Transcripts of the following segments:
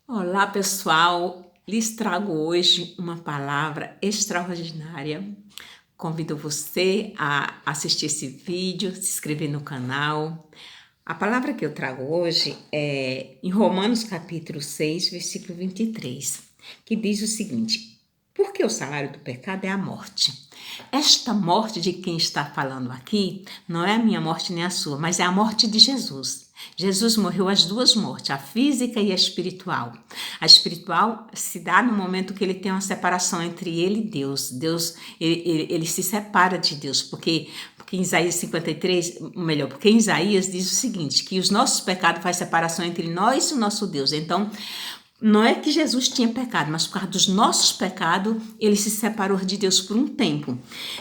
Olá, pessoal! Lhes trago hoje uma palavra extraordinária. Convido você a assistir esse vídeo, se inscrever no canal. A palavra que eu trago hoje é em Romanos capítulo 6, versículo 23, que diz o seguinte: porque o salário do pecado é a morte. Esta morte de quem está falando aqui não é a minha morte nem a sua, mas é a morte de Jesus. Jesus morreu as duas mortes, a física e a espiritual. A espiritual se dá no momento que ele tem uma separação entre ele e Deus. Ele se separa de Deus, porque em Isaías 53, melhor, porque em Isaías diz o seguinte, que os nossos pecados fazem separação entre nós e o nosso Deus. Então, não é que Jesus tinha pecado, mas por causa dos nossos pecados, ele se separou de Deus por um tempo.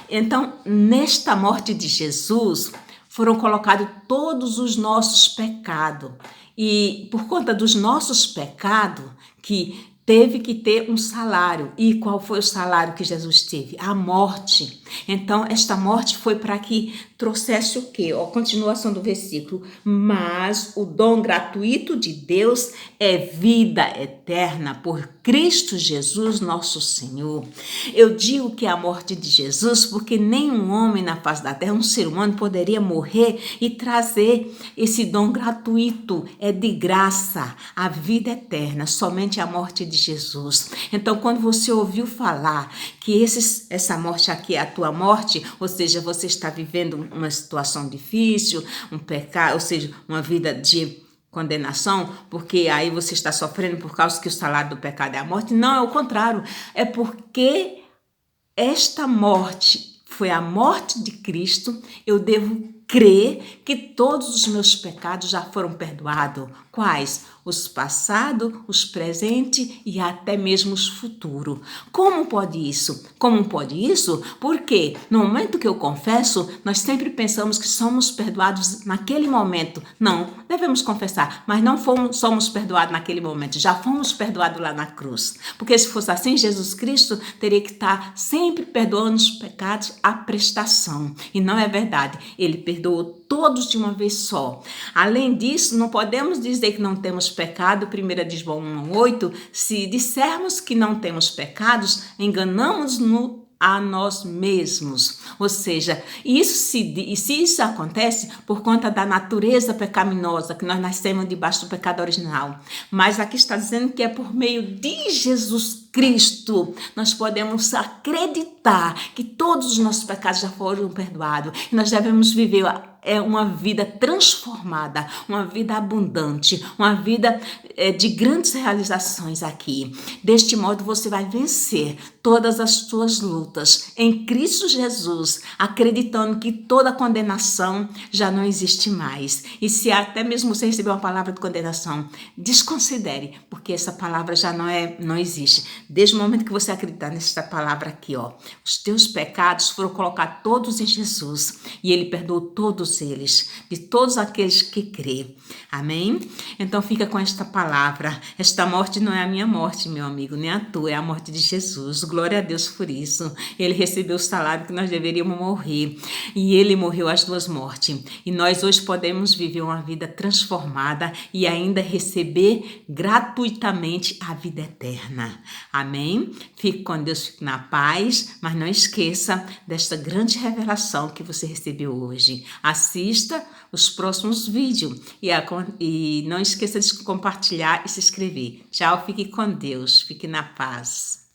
Então, nesta morte de Jesus, foram colocados todos os nossos pecados. E por conta dos nossos pecados, que teve que ter um salário. E qual foi o salário que Jesus teve? A morte. Então, esta morte foi para que trouxesse o quê? A continuação do versículo. Mas o dom gratuito de Deus é vida eterna por Cristo Jesus, nosso Senhor. Eu digo que é a morte de Jesus porque nenhum homem na face da terra, um ser humano, poderia morrer e trazer esse dom gratuito. É de graça, a vida eterna, somente a morte de Jesus. Então, quando você ouviu falar que essa morte aqui é a tua morte, ou seja, você está vivendo uma situação difícil, um pecado, ou seja, uma vida de condenação, porque aí você está sofrendo por causa que o salário do pecado é a morte. Não, é o contrário. É porque esta morte foi a morte de Cristo. Eu devo crer que todos os meus pecados já foram perdoados. Quais? Os passados, os presentes e até mesmo os futuros. Como pode isso? Como pode isso? Porque no momento que eu confesso, nós sempre pensamos que somos perdoados naquele momento. Não, devemos confessar, mas não somos perdoados naquele momento. Já fomos perdoados lá na cruz. Porque se fosse assim, Jesus Cristo teria que estar sempre perdoando os pecados à prestação. E não é verdade. Ele perdoou todos de uma vez só. Além disso, não podemos dizer que não temos pecado, 1 de João 1:8, se dissermos que não temos pecados, enganamos-nos a nós mesmos. Ou seja, se isso acontece por conta da natureza pecaminosa, que nós nascemos debaixo do pecado original. Mas aqui está dizendo que é por meio de Jesus Cristo, nós podemos acreditar que todos os nossos pecados já foram perdoados. E nós devemos viver uma vida transformada, uma vida abundante, uma vida de grandes realizações aqui. Deste modo você vai vencer todas as suas lutas em Cristo Jesus, acreditando que toda condenação já não existe mais. E se até mesmo você receber uma palavra de condenação, desconsidere, porque essa palavra já não existe. Desde o momento que você acreditar nessa palavra aqui, os teus pecados foram colocados todos em Jesus e ele perdoou todos eles, de todos aqueles que crê. Amém? Então fica com esta palavra. Esta morte não é a minha morte, meu amigo, nem a tua, é a morte de Jesus. Glória a Deus por isso. Ele recebeu o salário que nós deveríamos morrer e ele morreu as duas mortes. E nós hoje podemos viver uma vida transformada e ainda receber gratuitamente a vida eterna. Amém? Fique com Deus, fique na paz, mas não esqueça desta grande revelação que você recebeu hoje. Assista os próximos vídeos e não esqueça de compartilhar e se inscrever. Tchau, fique com Deus, fique na paz.